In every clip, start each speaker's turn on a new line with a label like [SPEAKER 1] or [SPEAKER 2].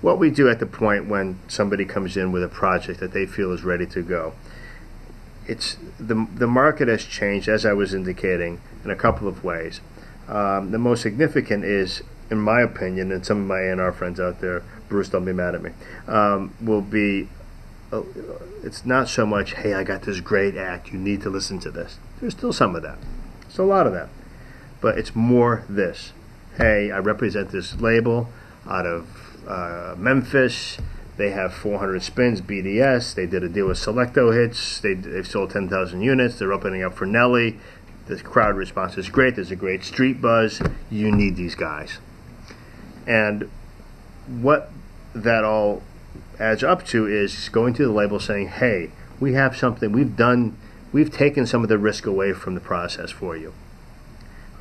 [SPEAKER 1] what we do at the point when somebody comes in with a project that they feel is ready to go. It's the market has changed, as I was indicating, in a couple of ways. The most significant is, in my opinion, and some of my A&R friends out there, Bruce, don't be mad at me, will be, it's not so much, hey, I got this great act, you need to listen to this. There's still some of that. There's a lot of that. But it's more this. Hey, I represent this label out of Memphis. They have 400 spins, BDS. They did a deal with Selecto Hits. They've sold 10,000 units. They're opening up for Nelly. The crowd response is great. There's a great street buzz. You need these guys. And what that all adds up to is going to the label saying, hey, we have something. We've taken some of the risk away from the process for you.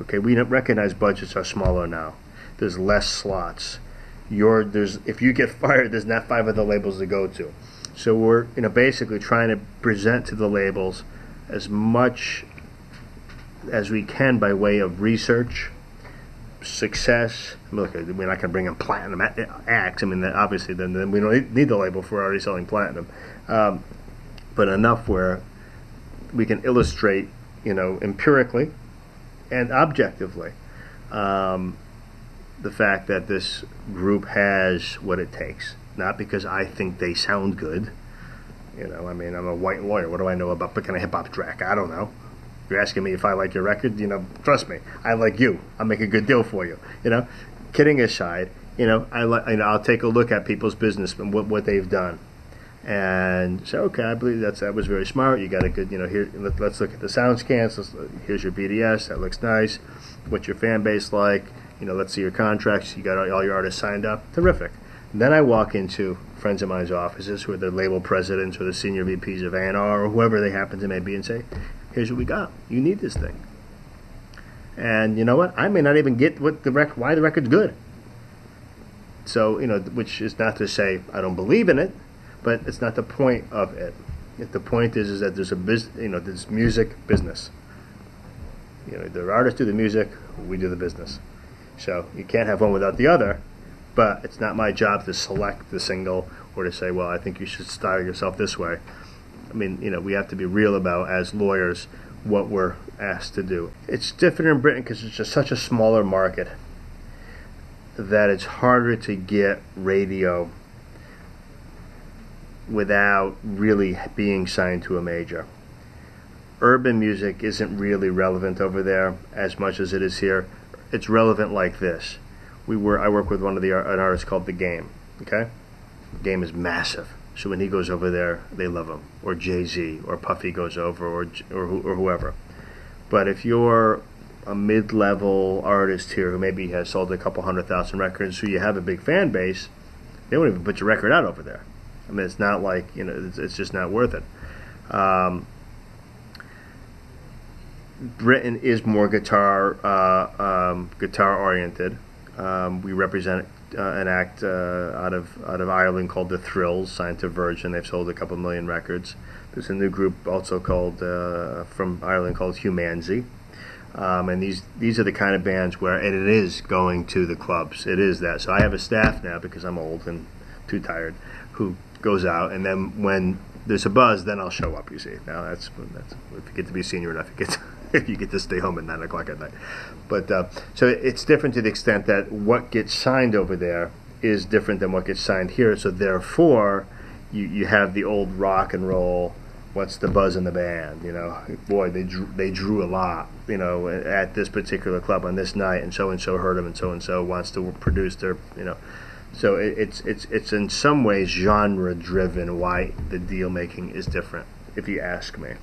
[SPEAKER 1] Okay, we recognize budgets are smaller now. There's less slots. If you get fired, there's not 5 other labels to go to. So we're basically trying to present to the labels as much as we can by way of research, success. Look, we're not going to bring in platinum acts. I mean, obviously, then we don't need the label if we're already selling platinum. But enough where we can illustrate, empirically and objectively, the fact that this group has what it takes. Not because I think they sound good. I mean, I'm a white lawyer. What do I know about picking a hip-hop track? I don't know. You're asking me if I like your record? Trust me, I like you. I'll make a good deal for you. Kidding aside, I'll take a look at people's business and what they've done. And say, okay, I believe that was very smart. You got a good, here. Let's look at the sound scans. Here's your BDS. That looks nice. What's your fan base like? Let's see your contracts. You got all your artists signed up. Terrific. And then I walk into friends of mine's offices who are the label presidents or the senior VPs of A&R or whoever they happen to may be and say, here's what we got. You need this thing. And you know what? I may not even get why the record's good. So, which is not to say I don't believe in it, but it's not the point of it. The point is that there's a there's music business. The artists do the music, we do the business. So you can't have one without the other, but it's not my job to select the single or to say, well, I think you should style yourself this way. I mean, we have to be real about, as lawyers, what we're asked to do. It's different in Britain because it's just such a smaller market that it's harder to get radio without really being signed to a major. Urban music isn't really relevant over there as much as it is here. It's relevant like this. I work with an artist called The Game. Okay, The Game is massive. So when he goes over there, they love him. Or Jay-Z, or Puffy goes over, or whoever. But if you're a mid-level artist here who maybe has sold a couple 100,000 records, who you have a big fan base, they won't even put your record out over there. I mean, it's not like it's just not worth it. Britain is more guitar oriented. We represent an act out of Ireland called The Thrills, signed to Virgin. They've sold a couple million records. There's a new group also called from Ireland called Humanzy. And these are the kind of bands where it is going to the clubs. It is that. So I have a staff now, because I'm old and too tired, who goes out, and then when there's a buzz, then I'll show up. You see, now that's if you get to be senior enough, you get to stay home at 9 o'clock at night. But so it's different to the extent that what gets signed over there is different than what gets signed here. So therefore, you have the old rock and roll. What's the buzz in the band? Boy, they drew a lot. At this particular club on this night, and so heard them, and so wants to produce their. So it's in some ways genre driven why the deal making is different, if you ask me.